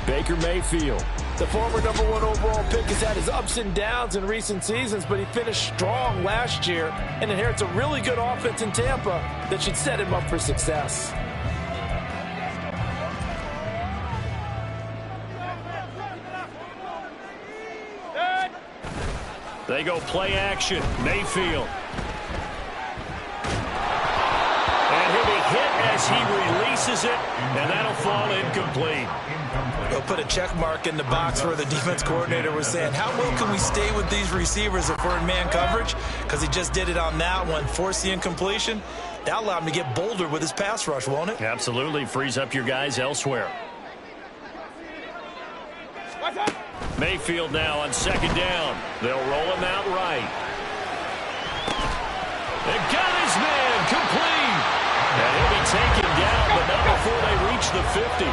Baker Mayfield. The former #1 overall pick has had his ups and downs in recent seasons, but he finished strong last year and inherits a really good offense in Tampa that should set him up for success. They go play action. Mayfield. And he'll be hit as he releases it, and that'll fall incomplete. They'll put a check mark in the box where the defense coordinator was saying, how well can we stay with these receivers if we're in man coverage? Because he just did it on that one, forced the incompletion. That'll allow him to get bolder with his pass rush, won't it? Absolutely. Frees up your guys elsewhere. Mayfield now on second down. They'll roll him out right. They got his man complete. And he'll be taken down, but not before they reach the 50.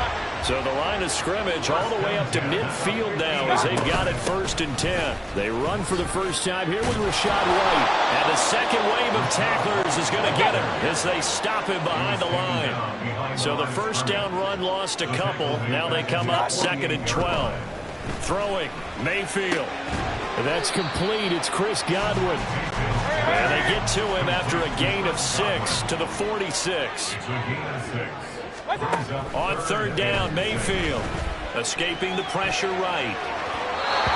So the line of scrimmage all the way up to midfield now as they've got it 1st and 10. They run for the first time here with Rashad White. And the second wave of tacklers is going to get him as they stop him behind the line. So the first down run lost a couple. Now they come up 2nd and 12. Throwing, Mayfield. And that's complete. It's Chris Godwin. And they get to him after a gain of 6 to the 46. On 3rd down, Mayfield. Escaping the pressure right.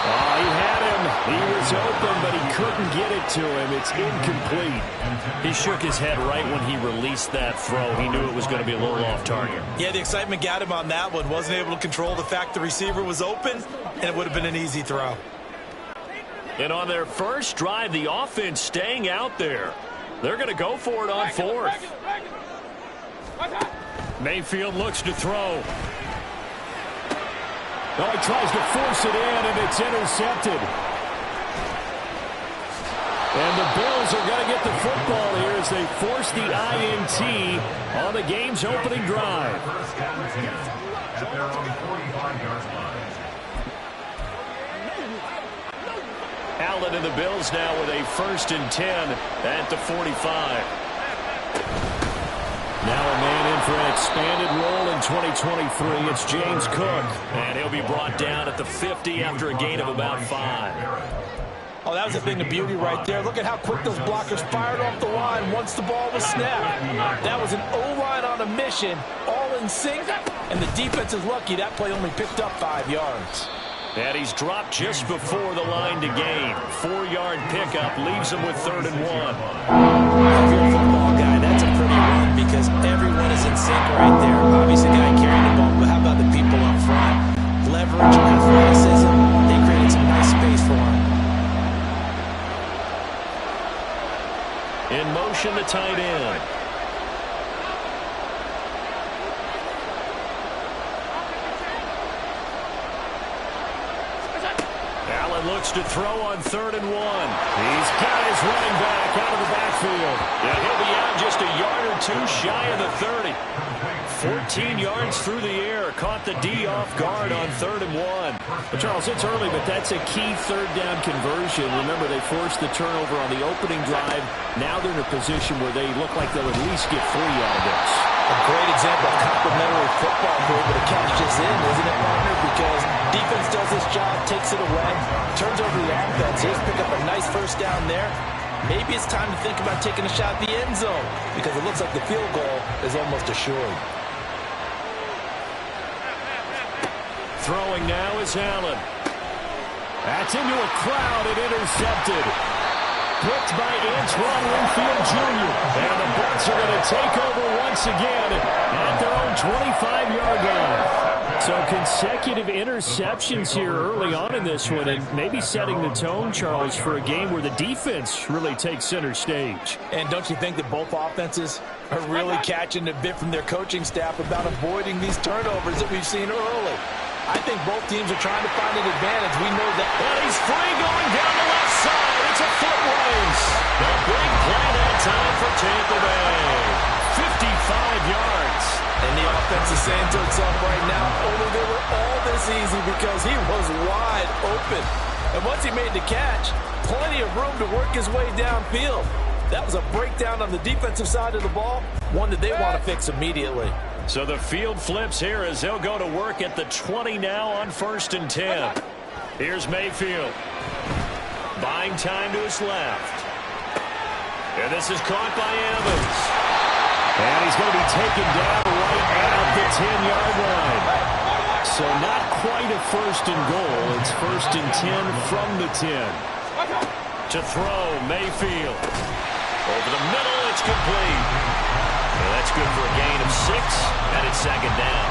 Oh, he had him. He was open, but he couldn't get it to him. It's incomplete. He shook his head right when he released that throw. He knew it was going to be a little off target. Yeah, the excitement got him on that one. Wasn't able to control the fact the receiver was open, and it would have been an easy throw. And on their first drive, the offense staying out there. They're going to go for it on 4th. Mayfield looks to throw. Oh, he tries to force it in, and it's intercepted. And the Bills are going to get the football here as they force the INT on the game's opening drive. Allen and the Bills now with a 1st and 10 at the 45. Now a man in for an expanded role in 2023. It's James Cook. And he'll be brought down at the 50 after a gain of about 5. Oh, that was a thing of beauty right there. Look at how quick those blockers fired off the line once the ball was snapped. That was an O-line on a mission, all in sync, and the defense is lucky that play only picked up 5 yards. And he's dropped just before the line to gain. 4-yard pickup leaves him with 3rd and 1. If you're a football guy, that's a pretty run because everyone is in sync right there. Obviously, the guy carrying the ball, but how about the people up front? Leverage, athleticism, they created some nice space for him. In motion, the tight end. Allen looks to throw on 3rd and 1. He's got his running back out of the backfield. And he'll be out just a yard or 2 shy of the 30. 14 yards through the air. Caught the D off guard on 3rd and 1. Well, Charles, it's early, but that's a key 3rd down conversion. Remember, they forced the turnover on the opening drive. Now they're in a position where they look like they'll at least get 3 out of this. A great example of complementary football for able to catch this in, isn't it, partner? Because defense does this job, takes it away, turns over the offense. Here's pick up a nice 1st down there. Maybe it's time to think about taking a shot at the end zone because it looks like the field goal is almost assured. Throwing now is Allen. That's into a crowd and intercepted. Picked by Antoine Winfield Jr. And the Bucs are going to take over once again at their own 25-yard line. So consecutive interceptions here early on in this one, and maybe setting the tone, Charles, for a game where the defense really takes center stage. And don't you think that both offenses are really catching a bit from their coaching staff about avoiding these turnovers that we've seen early? I think both teams are trying to find an advantage. We know that. And he's free going down the left side. It's a foot race. A big play that time for Tampa Bay. 55 yards. And the offense is saying to itself right now, only they were all this easy because he was wide open. And once he made the catch, plenty of room to work his way downfield. That was a breakdown on the defensive side of the ball, one that they want to fix immediately. So the field flips here as they'll go to work at the 20 now on 1st and 10. Here's Mayfield. Buying time to his left. And this is caught by Evans. And he's going to be taken down right at the 10-yard line. So not quite a 1st and goal. It's 1st and 10 from the 10. To throw, Mayfield. Over the middle, it's complete. And that's good for a gain of 6, and it's 2nd down.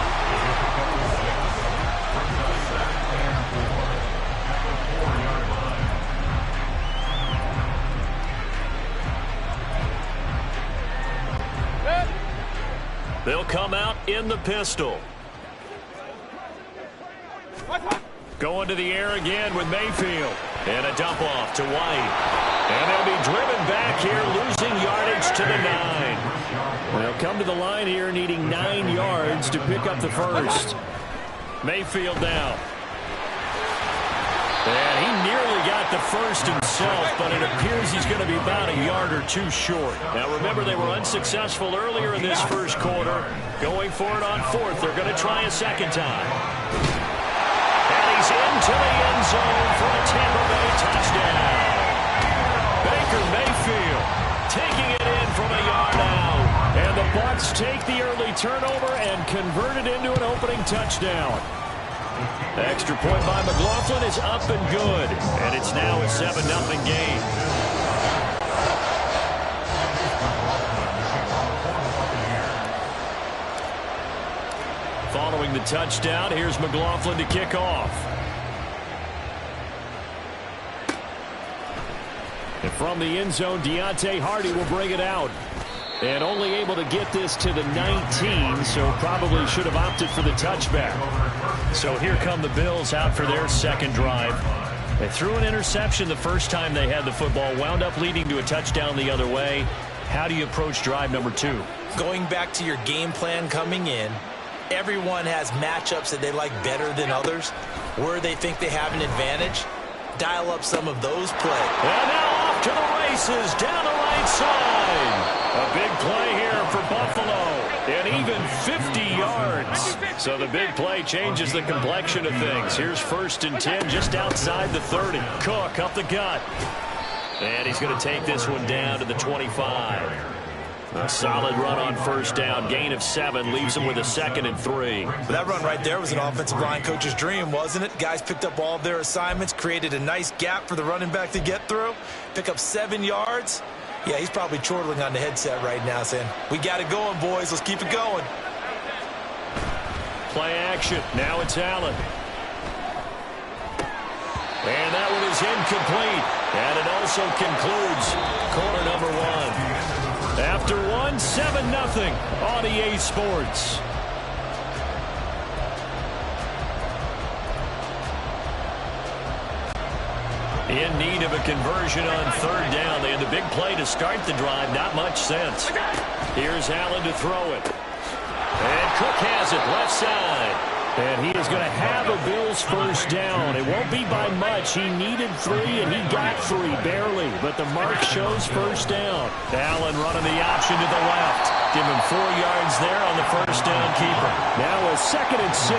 They'll come out in the pistol. Going to the air again with Mayfield. And a dump off to White. And they'll be driven back here, losing yardage to the 9. They'll come to the line here needing 9 yards to pick up the first. Mayfield now. And he nearly got the first himself, but it appears he's going to be about a yard or 2 short. Now remember, they were unsuccessful earlier in this first quarter. Going for it on 4th. They're going to try a 2nd time. And he's into the end zone for a Tampa Bay touchdown. Baker Mayfield taking it in from a yard out. And the Bucs take the early turnover and convert it into an opening touchdown. Extra point by McLaughlin is up and good. And it's now a 7-0 game. Following the touchdown, here's McLaughlin to kick off. And from the end zone, Deontay Hardy will bring it out. And only able to get this to the 19, so probably should have opted for the touchback. So here come the Bills out for their 2nd drive. They threw an interception the first time they had the football, wound up leading to a touchdown the other way. How do you approach drive number 2? Going back to your game plan coming in, everyone has matchups that they like better than others. Where they think they have an advantage, dial up some of those plays. And now off to the races down the right side. A big play here for Buffalo, and even 50 yards. So the big play changes the complexion of things. Here's 1st and 10 just outside the 30. Cook up the gut. And he's going to take this one down to the 25. A solid run on 1st down. Gain of 7 leaves him with a 2nd and 3. That run right there was an offensive line coach's dream, wasn't it? Guys picked up all of their assignments, created a nice gap for the running back to get through, pick up 7 yards. Yeah, he's probably chortling on the headset right now saying, we got it going, boys. Let's keep it going. Play action. Now it's Allen. And that one is incomplete. And it also concludes quarter number 1. After 7-0 on EA Sports. In need of a conversion on 3rd down. They had the big play to start the drive. Not much sense. Here's Allen to throw it. And Cook has it left side. And he is going to have a Bills 1st down. It won't be by much. He needed 3, and he got 3 barely. But the mark shows 1st down. Allen running the option to the left. Give him 4 yards there on the 1st down keeper. Now a 2nd and 6.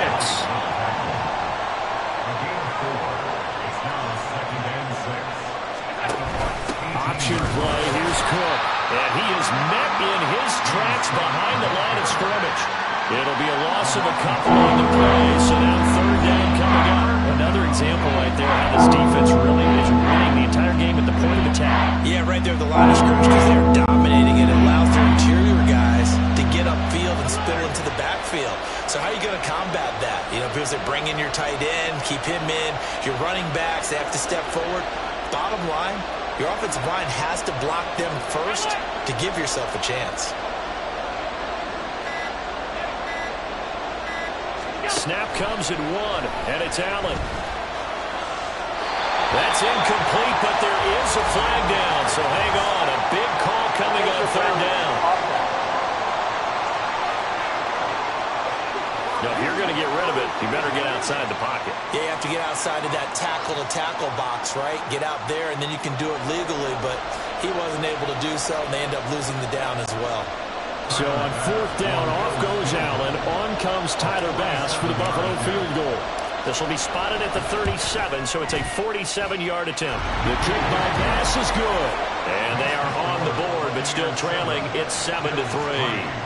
Option play. Here's Cook. And he is met in his tracks behind the line of scrimmage. It'll be a loss of a couple on the play. So now 3rd down coming up. Another example right there how this defense really is winning the entire game at the point of attack. Yeah, right there at the line of scrimmage because they're dominating it. It allows their interior guys to get upfield and spill into the backfield. So how are you going to combat that? You know, because they bring in your tight end, keep him in. Your running backs, they have to step forward. Bottom line, your offensive line has to block them first to give yourself a chance. Snap comes at 1, and it's Allen. That's incomplete, but there is a flag down, so hang on. A big call coming on 3rd down. Now, if you're going to get rid of it, you better get outside the pocket. Yeah, you have to get outside of that tackle-to-tackle box, right? Get out there, and then you can do it legally, but he wasn't able to do so, and they end up losing the down as well. So on fourth down, off goes Allen. On comes Tyler Bass for the Buffalo field goal. This will be spotted at the 37, so it's a 47-yard attempt. The kick by Bass is good. And they are on the board, but still trailing. It's 7-3.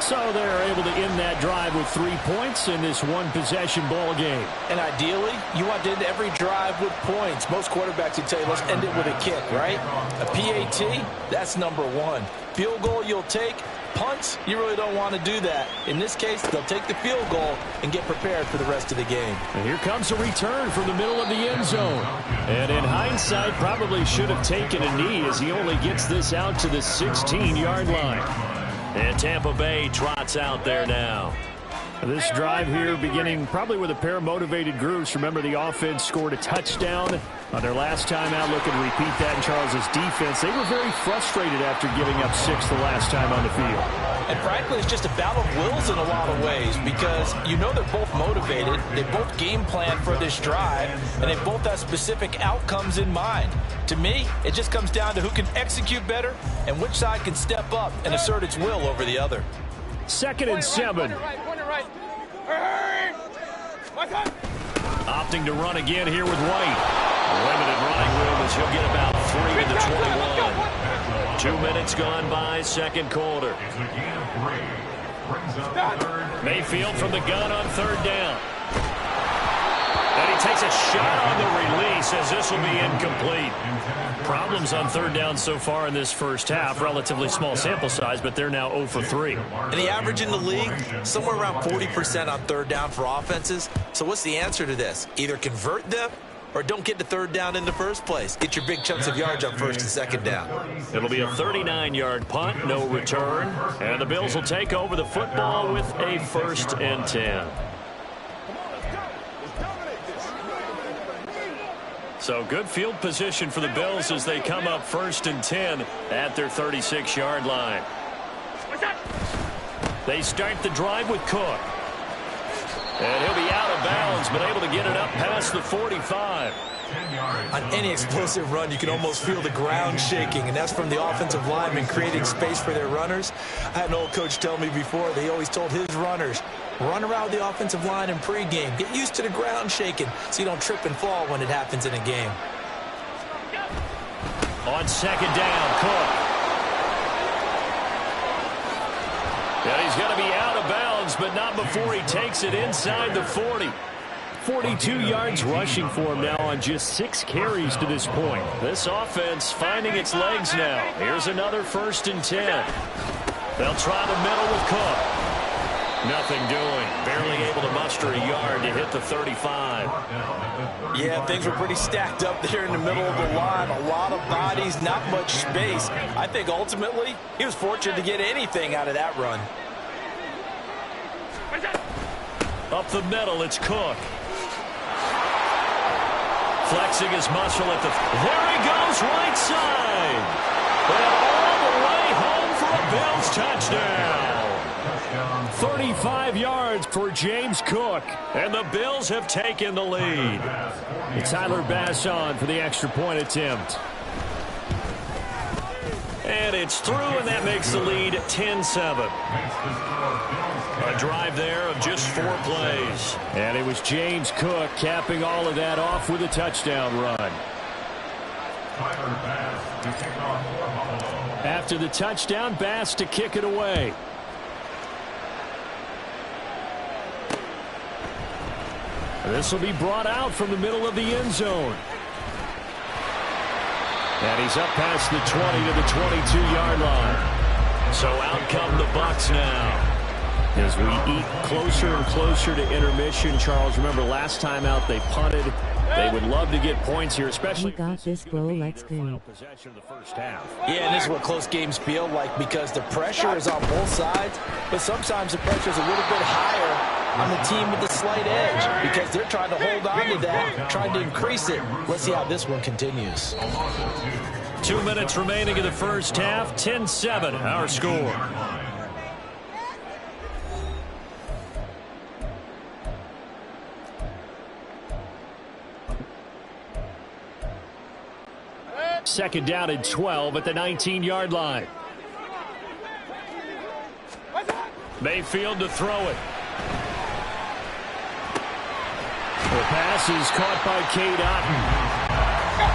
So they're able to end that drive with 3 points in this one-possession ball game. And ideally, you want to end every drive with points. Most quarterbacks would tell you, let's end it with a kick, right? A PAT, that's number one. Field goal you'll take. Punts, you really don't want to do that. In this case, they'll take the field goal and get prepared for the rest of the game. And here comes a return from the middle of the end zone. And in hindsight, probably should have taken a knee as he only gets this out to the 16-yard line. And Tampa Bay trots out there now. This drive here beginning probably with a pair of motivated groups. Remember, the offense scored a touchdown on their last time out. Look and repeat that in Charles's defense. They were very frustrated after giving up 6 the last time on the field. And frankly, it's just a battle of wills in a lot of ways because you know they're both motivated. They both game plan for this drive, and they both have specific outcomes in mind. To me, it just comes down to who can execute better and which side can step up and assert its will over the other. 2nd and 7. Opting to run again here with White. Limited running room as he'll get about 3 to the 21. 2 minutes gone by, second quarter. Mayfield from the gun on third down. And he takes a shot on the release as this will be incomplete. Problems on third down so far in this first half. Relatively small sample size, but they're now 0 for 3. And the average in the league, somewhere around 40% on third down for offenses. So what's the answer to this? Either convert them or don't get to third down in the first place. Get your big chunks of yards on first and second down. It'll be a 39-yard punt, no return. And the Bills will take over the football with a 1st and 10. So good field position for the Bills as they come up 1st and 10 at their 36-yard line. They start the drive with Cook. And he'll be out of bounds, but able to get it up past the 45. On any explosive run, you can almost feel the ground shaking, and that's from the offensive linemen creating space for their runners. I had an old coach tell me before, they always told his runners, run around the offensive line in pregame. Get used to the ground shaking so you don't trip and fall when it happens in a game. On second down, Cook. Yeah, he's going to be out of bounds, but not before he takes it inside the 40. 42 yards rushing for him now on just 6 carries to this point. This offense finding its legs now. Here's another 1st and 10. They'll try the middle with Cook. Nothing doing. Barely able to muster a yard to hit the 35. Yeah, things were pretty stacked up there in the middle of the line. A lot of bodies, not much space. I think ultimately he was fortunate to get anything out of that run. Up the middle, it's Cook. Flexing his muscle at the... There he goes, right side. And all the way home for a Bills touchdown. 35 yards for James Cook. And the Bills have taken the lead. And Tyler Bass on for the extra point attempt. And it's through, and that makes the lead 10-7. A drive there of just 4 plays. And it was James Cook capping all of that off with a touchdown run. After the touchdown, Bass to kick it away. This will be brought out from the middle of the end zone. And he's up past the 20 to the 22-yard line. So out come the Bucs now. As we eat closer and closer to intermission, Charles, remember last time out they punted. They would love to get points here, especially. We got this, bro. Let's go. Possession of the first half. Yeah, and this is what close games feel like because the pressure is on both sides, but sometimes the pressure is a little bit higher on the team with the slight edge because they're trying to hold on to that, trying to increase it. Let's see how this one continues. 2 minutes remaining in the first half. 10-7, our score. Second down and 12 at the 19-yard line. Mayfield to throw it. The pass is caught by Cade Otton.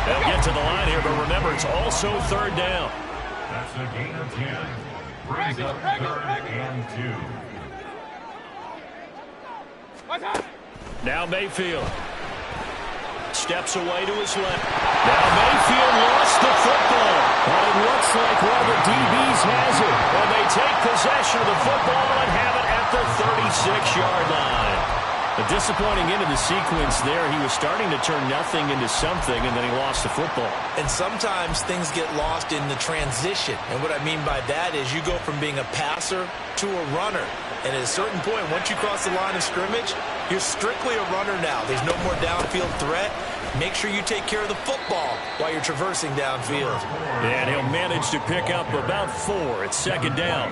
They'll get to the line here, but remember, it's also third down. That's a gain of 10. Brings up 3rd and 2. Now Mayfield. Steps away to his left. Now Mayfield lost the football. But it looks like one of the DBs has it. And they take possession of the football and have it at the 36-yard line. A disappointing end of the sequence there. He was starting to turn nothing into something, and then he lost the football. And sometimes things get lost in the transition. And what I mean by that is you go from being a passer to a runner. And at a certain point, once you cross the line of scrimmage, you're strictly a runner now. There's no more downfield threat. Make sure you take care of the football while you're traversing downfield. And he'll manage to pick up about 4. It's second down.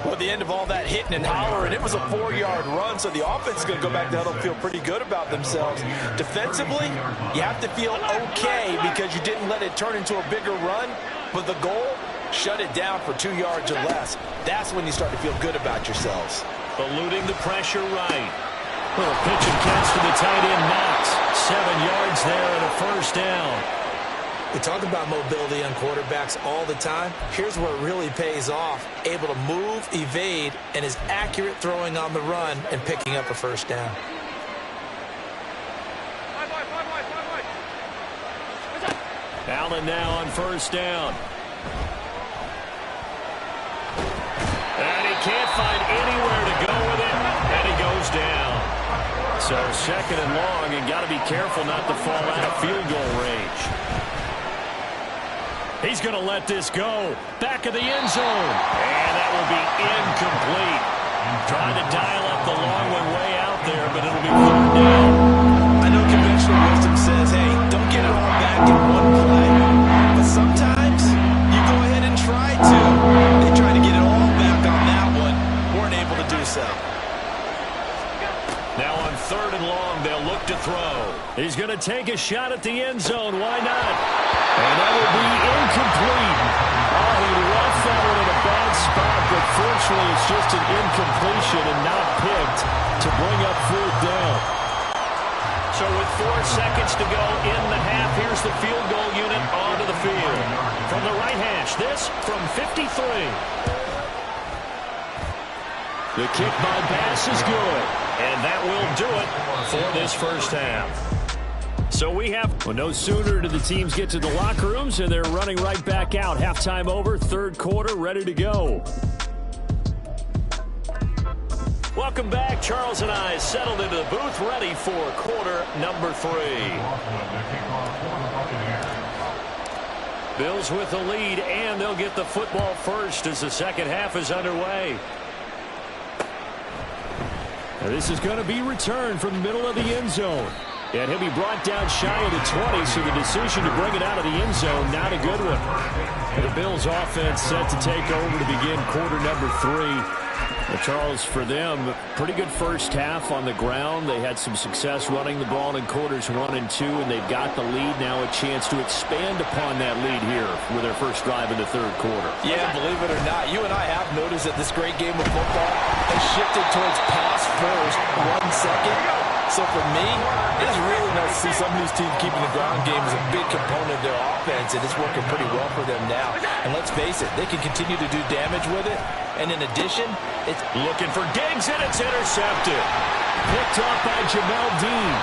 Well, at the end of all that hitting and hollering, it was a 4-yard run, so the offense is going to go back to huddle and feel pretty good about themselves. Defensively, you have to feel okay because you didn't let it turn into a bigger run, but the goal, shut it down for 2 yards or less. That's when you start to feel good about yourselves. Eluding the pressure right. Little pitch and catch to the tight end, Knox. 7 yards there and a first down. We talk about mobility on quarterbacks all the time. Here's where it really pays off. Able to move, evade, and is accurate throwing on the run and picking up a first down. Allen now on first down. And he can't find anywhere to go with it, and he goes down. So second and long, and got to be careful not to fall out of field goal range. He's going to let this go. Back of the end zone. And that will be incomplete. Trying to dial up the long one way out there, but it'll be third down. I know conventional wisdom says, hey, don't get it all back in one play. But sometimes you go ahead and try to. They tried to get it all back on that one. Weren't able to do so. Now on third and long, they'll look to throw. He's going to take a shot at the end zone. Why not? And that will be incomplete. Oh, he left that one in a bad spot, but fortunately it's just an incompletion and not picked to bring up fourth down. So with 4 seconds to go in the half, here's the field goal unit onto the field. From the right hash, this from 53. The kick by Bass is good, and that will do it for this first half. So we have, well, no sooner do the teams get to the locker rooms, and they're running right back out. Halftime over, third quarter, ready to go. Welcome back. Charles and I settled into the booth, ready for quarter number 3. Bills with the lead, and they'll get the football first as the second half is underway. Now this is going to be returned from the middle of the end zone. And he'll be brought down shy of the 20, so the decision to bring it out of the end zone, not a good one. The Bills offense set to take over to begin quarter number 3. Well, Charles, for them, pretty good first half on the ground. They had some success running the ball in quarters 1 and 2, and they've got the lead. Now a chance to expand upon that lead here with their first drive in the third quarter. Yeah, believe it or not, you and I have noticed that this great game of football has shifted towards pass first, run second. So for me, it's really nice to see some of these teams keeping the ground game as a big component of their offense, and it's working pretty well for them now. And let's face it, they can continue to do damage with it. And in addition, it's looking for Diggs, and it's intercepted. Picked up by Jamel Dean.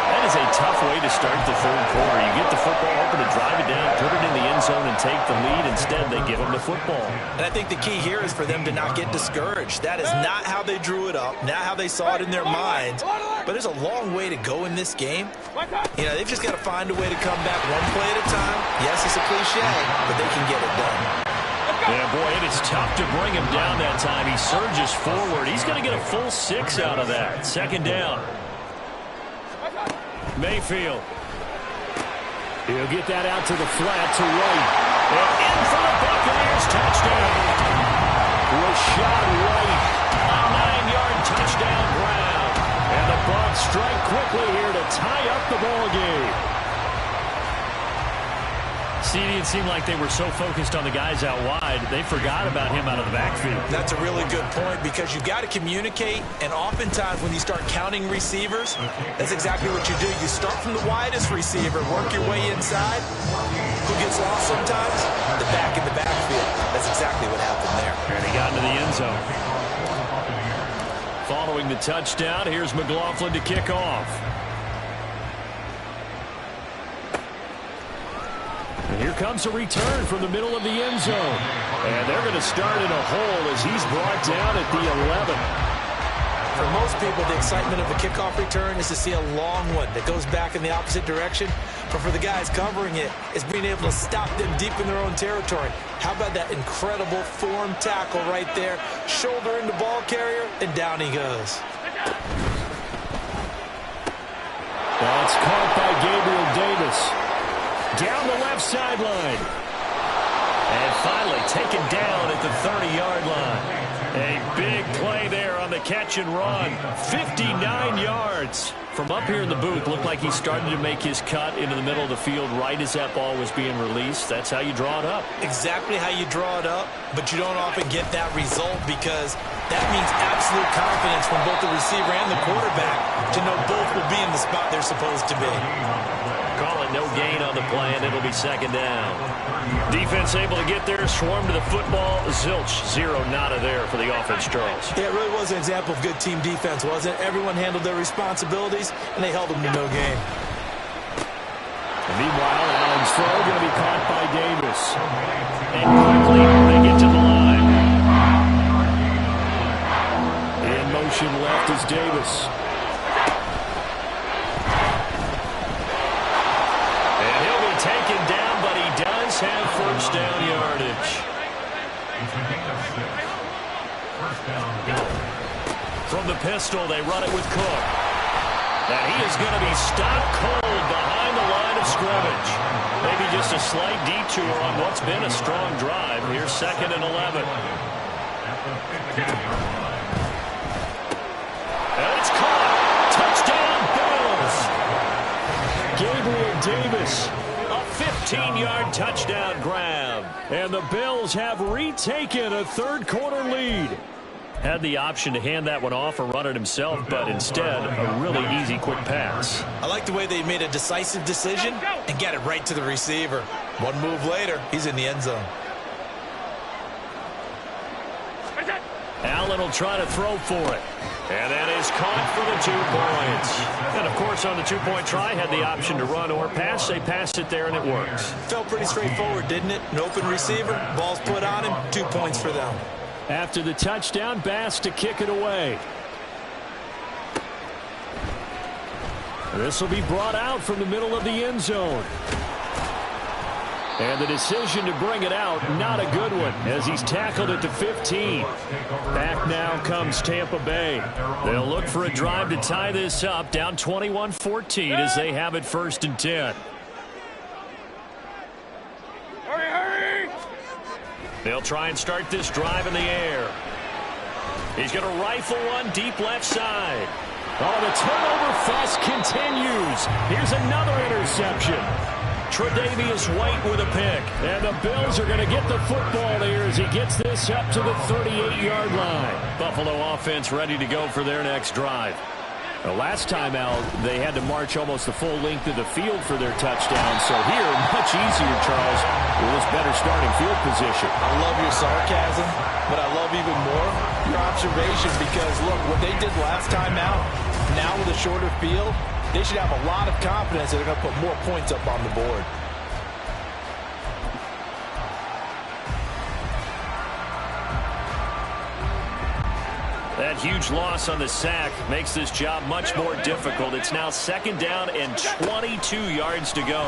That is a tough way to start the third quarter. You get the football, hoping to drive it down, put it in the end zone, and take the lead. Instead, they give them the football. And I think the key here is for them to not get discouraged. That is not how they drew it up, not how they saw it in their minds. But there's a long way to go in this game. You know, they've just got to find a way to come back one play at a time. Yes, it's a cliche, but they can get it done. Yeah, boy, it is tough to bring him down that time. He surges forward. He's going to get a full 6 out of that. Second down. Mayfield. He'll get that out to the flat to White. And in for the Buccaneers. Touchdown. Rashad White. A 9-yard touchdown grab. And the Bucs strike quickly here to tie up the ball game. CD, it seemed like they were so focused on the guys out wide, they forgot about him out of the backfield. That's a really good point because you've got to communicate, and oftentimes when you start counting receivers, that's exactly what you do. You start from the widest receiver, work your way inside. Who gets lost sometimes? The back in the backfield. That's exactly what happened there. And he got into the end zone. Following the touchdown, here's McLaughlin to kick off. And here comes a return from the middle of the end zone. And they're going to start in a hole as he's brought down at the 11. For most people, the excitement of a kickoff return is to see a long one that goes back in the opposite direction. But for the guys covering it, it's being able to stop them deep in their own territory. How about that incredible form tackle right there? Shoulder into ball carrier, and down he goes. That's caught by Gabriel Davis. Down the left sideline. And finally taken down at the 30-yard line. A big play there on the catch and run. 59 yards. From up here in the booth, looked like he started to make his cut into the middle of the field right as that ball was being released. That's how you draw it up. Exactly how you draw it up, but you don't often get that result because that means absolute confidence from both the receiver and the quarterback to know both will be in the spot they're supposed to be. Call it no gain on the play, and it'll be second down. Defense able to get there, swarm to the football. Zilch, zero nada there for the offense, Charles. Yeah, it really was an example of good team defense, wasn't it? Everyone handled their responsibilities, and they held them to no gain. And meanwhile, Allen's throw going to be caught by Davis. And quickly, they get to the line. In motion left is Davis. Taken down, but he does have first down yardage. From the pistol, they run it with Cook. And he is going to be stopped cold behind the line of scrimmage. Maybe just a slight detour on what's been a strong drive. Here's second and 11. And it's caught. Touchdown, Bills. Gabriel Davis. 15-yard touchdown grab. And the Bills have retaken a third-quarter lead. Had the option to hand that one off or run it himself, but instead, a really easy, quick pass. I like the way they made a decisive decision and got it right to the receiver. One move later, he's in the end zone. Allen will try to throw for it. And that is caught for the 2 points. And, of course, on the two-point try, had the option to run or pass. They passed it there, and it works. Felt pretty straightforward, didn't it? An open receiver, ball's put on him, 2 points for them. After the touchdown, Bass to kick it away. This will be brought out from the middle of the end zone. And the decision to bring it out, not a good one, as he's tackled at the 15. Back now comes Tampa Bay. They'll look for a drive to tie this up, down 21-14 as they have it first and 10. Hurry! They'll try and start this drive in the air. He's going to rifle one deep left side. Oh, the turnover fuss continues. Here's another interception. Tre'Davious White with a pick. And the Bills are going to get the football here as he gets this up to the 38-yard line. Buffalo offense ready to go for their next drive. The last time out, they had to march almost the full length of the field for their touchdown. So here, much easier, Charles, with this better starting field position. I love your sarcasm, but I love even more your observation because, look, what they did last time out, now with a shorter field, they should have a lot of confidence that they're going to put more points up on the board. That huge loss on the sack makes this job much more difficult. It's now second down and 22 yards to go.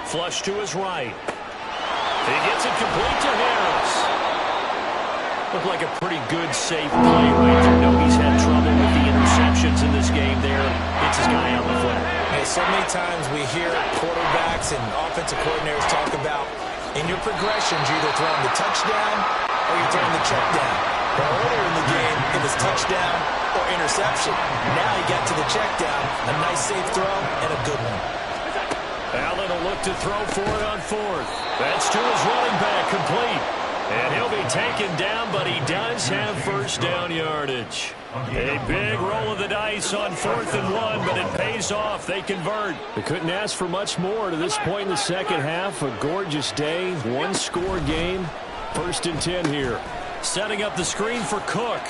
Flush to his right. He gets it complete to Harris. Looked like a pretty good, safe play right there. No, he's had trouble with the interceptions in this game there. Gets his guy out the flat. Hey, so many times we hear quarterbacks and offensive coordinators talk about in your progressions, you're either throwing the touchdown or you're throwing the check down. But earlier in the game, it was touchdown or interception. Now he got to the check down, a nice safe throw, and a good one. Allen will look to throw for it on fourth. That's to his running back, complete. And he'll be taken down, but he does have first down yardage. A big roll of the dice on 4th and 1, but it pays off. They convert. They couldn't ask for much more to this point in the second half. A gorgeous day, one-score game. 1st and 10 here. Setting up the screen for Cook.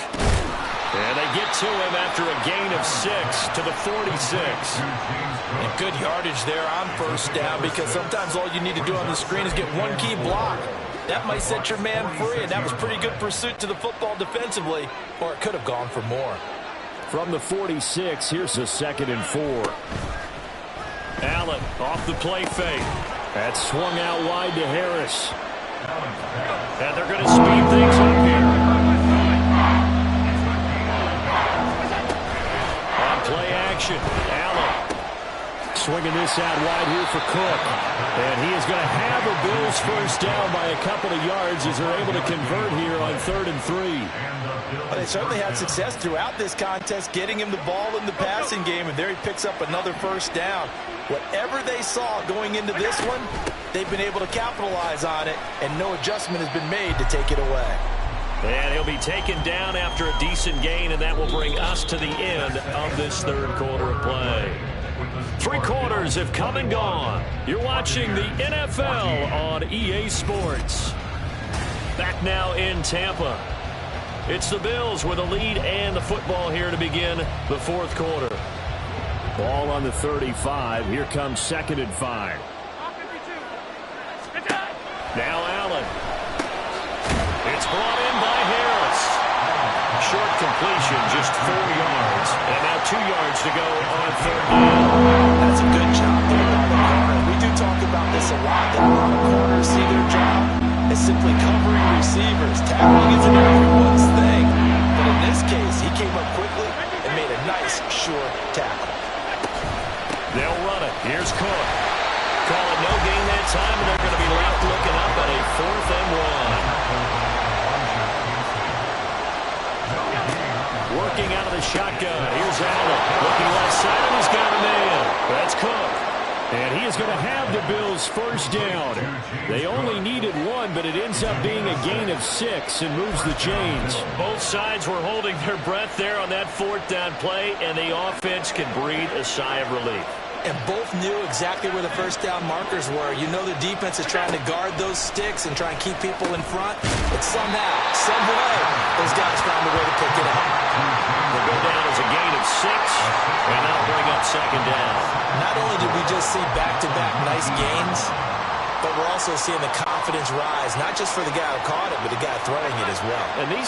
And they get to him after a gain of 6 to the 46. And good yardage there on first down, because sometimes all you need to do on the screen is get one key block. That might set your man free, and that was pretty good pursuit to the football defensively, or it could have gone for more. From the 46, here's a 2nd and 4. Allen off the play fake. That's swung out wide to Harris. And they're going to speed things up here. On play action, Allen swinging this out wide here for Cook. And he is going to have the Bills first down by a couple of yards as they're able to convert here on 3rd and 3. Well, they certainly had success throughout this contest getting him the ball in the passing game, and there he picks up another first down. Whatever they saw going into this one, they've been able to capitalize on it, and no adjustment has been made to take it away. And he'll be taken down after a decent gain, and that will bring us to the end of this 3rd quarter of play. 3 quarters have come and gone. You're watching the NFL on EA Sports. Back now in Tampa. It's the Bills with a lead and the football here to begin the 4th quarter. Ball on the 35. Here comes 2nd and 5. Now Allen. It's brought in by Harris. Short completion, just 4 yards. And now 2 yards to go on 3rd down. That's a good job there by the corner. We do talk about this a lot, that a lot of corners see their job as simply covering receivers. Tackling isn't everyone's thing. But in this case, he came up quickly and made a nice, sure tackle. They'll run it. Here's Cook. Call it no gain that time, and they're going to be left looking up at a 4th and 1. Working out of the shotgun. Here's Allen. Looking left side. He's got a man. That's Cook. And he is going to have the Bills first down. They only needed 1, but it ends up being a gain of 6 and moves the chains. Both sides were holding their breath there on that 4th down play, and the offense can breathe a sigh of relief. And both knew exactly where the first down markers were. You know the defense is trying to guard those sticks and try and keep people in front. But somehow, some way, those guys found a way to pick it up. They'll go down as a gain of 6, and that'll bring up 2nd down. Not only did we just see back-to-back nice gains, but we're also seeing the confidence rise, not just for the guy who caught it, but the guy throwing it as well. And these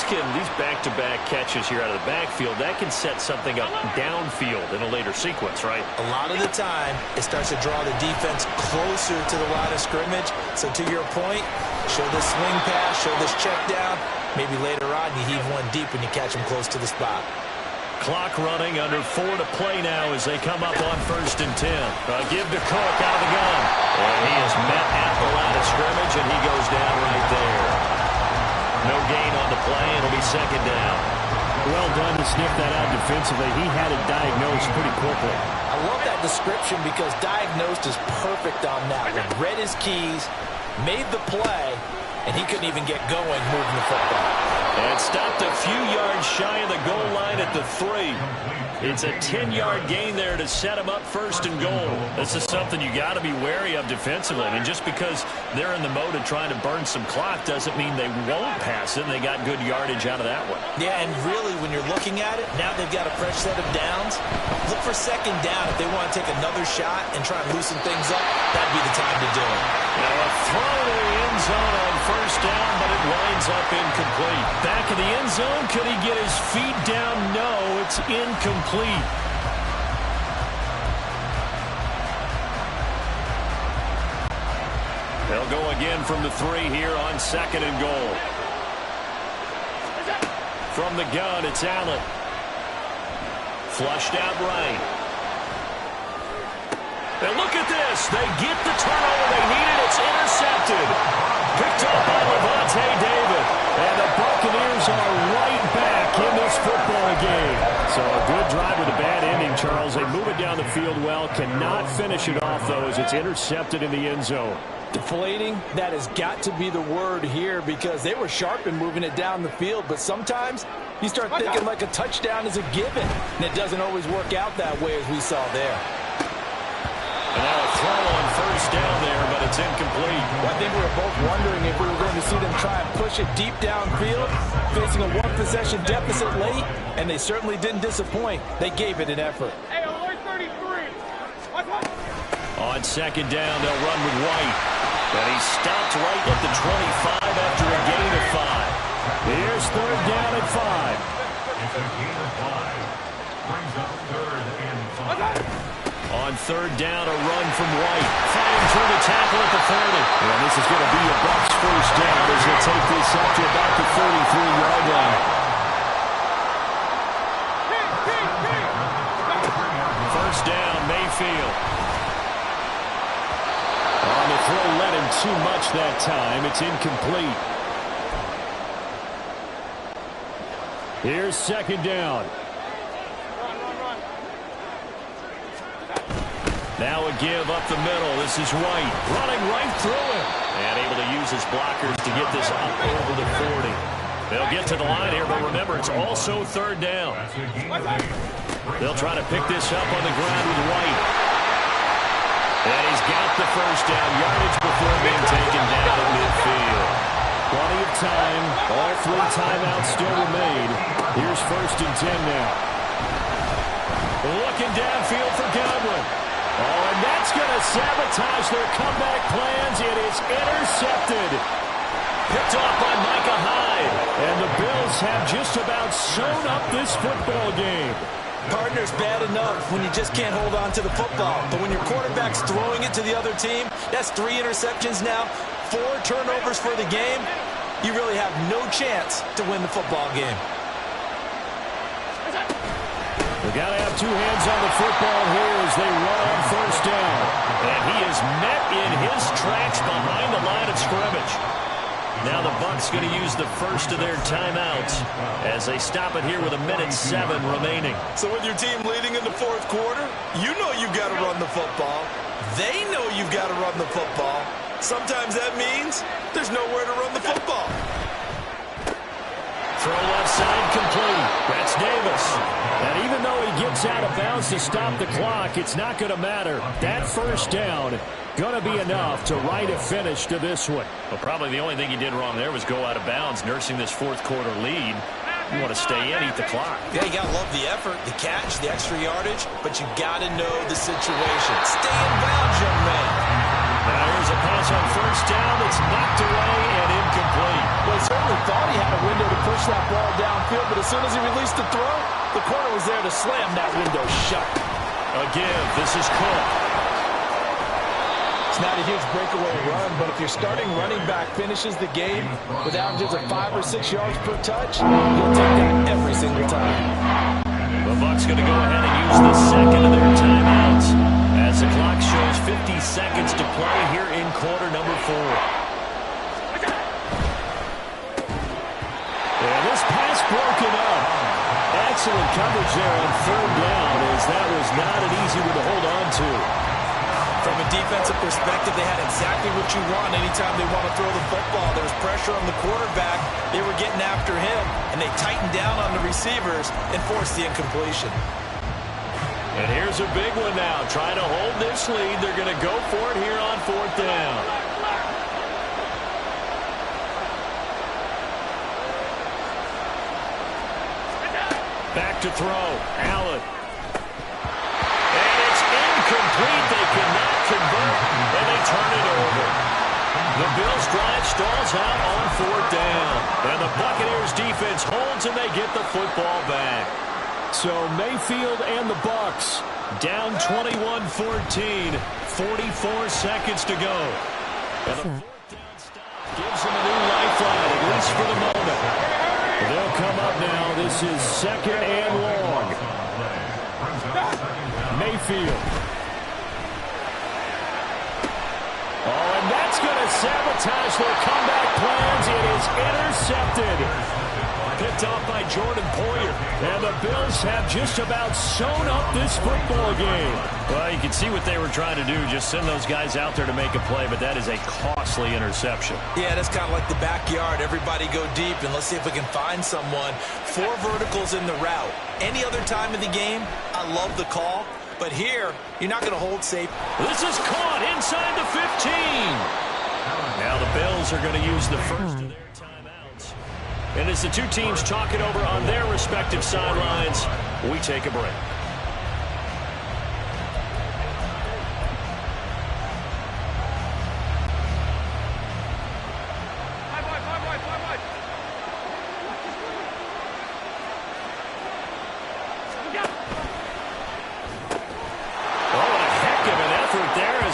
back-to-back catches here out of the backfield, that can set something up downfield in a later sequence, right? A lot of the time, it starts to draw the defense closer to the line of scrimmage. So to your point, show this swing pass, show this check down. Maybe later on you heave one deep when you catch them close to the spot. Clock running, under 4 to play now as they come up on 1st and 10. Give to Cook out of the gun. And he is met at the line of scrimmage, and he goes down right there. No gain on the play. It'll be 2nd down. Well done to sniff that out defensively. He had it diagnosed pretty quickly. I love that description because diagnosed is perfect on that one. Read his keys, made the play, and he couldn't even get going moving the football. And stopped a few yards shy of the goal line at the 3. It's a 10-yard gain there to set him up 1st and goal. This is something you got to be wary of defensively. I mean, just because they're in the mode of trying to burn some clock doesn't mean they won't pass it. They got good yardage out of that one. Yeah, and really, when you're looking at it, now they've got a fresh set of downs. Look for 2nd down. If they want to take another shot and try and loosen things up, that'd be the time to do it. Now a throw to the end zone on 1st down, but it winds up incomplete. Back in the end zone, could he get his feet down? No, it's incomplete. They'll go again from the 3 here on 2nd and goal. From the gun, it's Allen. Flushed out right. And look at this. They get the turnover they needed. It's intercepted. Picked up by Levante David. And the Buccaneers are right back in this football game. So a good drive with a bad ending Charles. They move it down the field well. Cannot finish it off, though, as it's intercepted in the end zone. Deflating, that has got to be the word here, because they were sharp in moving it down the field, but sometimes you start thinking like a touchdown is a given, and it doesn't always work out that way, as we saw there. And now a throw on first down there, but it's incomplete. Well, I think we were both wondering if we were going to see them try and push it deep downfield, facing a one-possession deficit late, and they certainly didn't disappoint. They gave it an effort. Hey, alert 33. On second down, they'll run with White. And he stopped right at the 25 after a gain of 5. Here's third down at 5. It's a gain of 5. Brings up 3rd and 5. On third down, a run from White. Fighting through the tackle at the 30. And this is going to be a Bucs first down as they take this up to about the 33-yard line. First down, Mayfield. On the throw, led him too much that time. It's incomplete. Here's second down. Now a give up the middle. This is White running right through it. And able to use his blockers to get this up over the 40. They'll get to the line here, but remember, it's also third down. They'll try to pick this up on the ground with White. And he's got the first down yardage before being taken down at midfield. Plenty of time. All 3 timeouts still remain. Here's first and 10 now. Looking downfield for Godwin. Oh, and that's going to sabotage their comeback plans. It is intercepted. Picked off by Micah Hyde. And the Bills have just about sewn up this football game. Partner's bad enough when you just can't hold on to the football. But when your quarterback's throwing it to the other team, that's 3 interceptions now, 4 turnovers for the game. You really have no chance to win the football game. They got to have 2 hands on the football here as they run on first down. And he is met in his tracks behind the line of scrimmage. Now the Bucs going to use the first of their timeouts as they stop it here with 1:07 remaining. So with your team leading in the 4th quarter, you know you've got to run the football. They know you've got to run the football. Sometimes that means there's nowhere to run the football. Throw left side complete. That's Davis. And even though he gets out of bounds to stop the clock, it's not going to matter. That first down going to be enough to write a finish to this one. Well, probably the only thing he did wrong there was go out of bounds, nursing this 4th quarter lead. You want to stay in, eat the clock. Yeah, you got to love the effort, the catch, the extra yardage, but you got to know the situation. Stay in bounds, young man. Now here's a pass on first down that's knocked away and incomplete. Well, he certainly thought he had a window to push that ball downfield, but as soon as he released the throw, the corner was there to slam that window shut. A give. This is Cook. It's not a huge breakaway run, but if your starting running back finishes the game with averages of 5 or 6 yards per touch, you'll take that every single time. The Bucs going to go ahead and use the second of their timeouts as the clock shows 50 seconds to play here in quarter number 4. And this pass broken up. Excellent coverage there on third down, as that was not an easy one to hold on to. From a defensive perspective, they had exactly what you want anytime they want to throw the football. There was pressure on the quarterback. They were getting after him, and they tightened down on the receivers and forced the incompletion. And here's a big one now. Trying to hold this lead. They're going to go for it here on 4th down. Back to throw. Allen. And it's incomplete. They cannot convert, and they turn it over. The Bills drive stalls out on 4th down. And the Buccaneers defense holds, and they get the football back. So Mayfield and the Bucs down 21-14. 44 seconds to go. And the 4th down stop gives them a new lifeline, at least for the moment. They'll come up now. This is second and long. Mayfield. Oh, and that's going to sabotage their comeback plans. It is intercepted. picked off by Jordan Poyer. And the Bills have just about sewn up this football game. Well, you can see what they were trying to do, just send those guys out there to make a play, but that is a costly interception. Yeah, that's kind of like the backyard. Everybody go deep, and let's see if we can find someone. 4 verticals in the route. Any other time of the game, I love the call. But here, you're not going to hold safe. This is caught inside the 15. Now the Bills are going to use the first of their timeouts. And as the two teams talk it over on their respective sidelines, we take a break.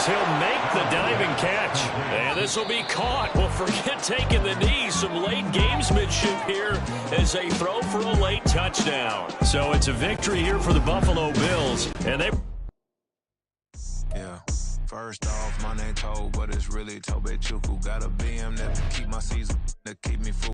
He'll make the diving catch. And this will be caught. Well, forget taking the knee. Some late gamesmanship here as they throw for a late touchdown. So it's a victory here for the Buffalo Bills. And they... Yeah. First off, my name Toe, but it's really Tobe Chuku. Got a BM that keep my season, that keep me full.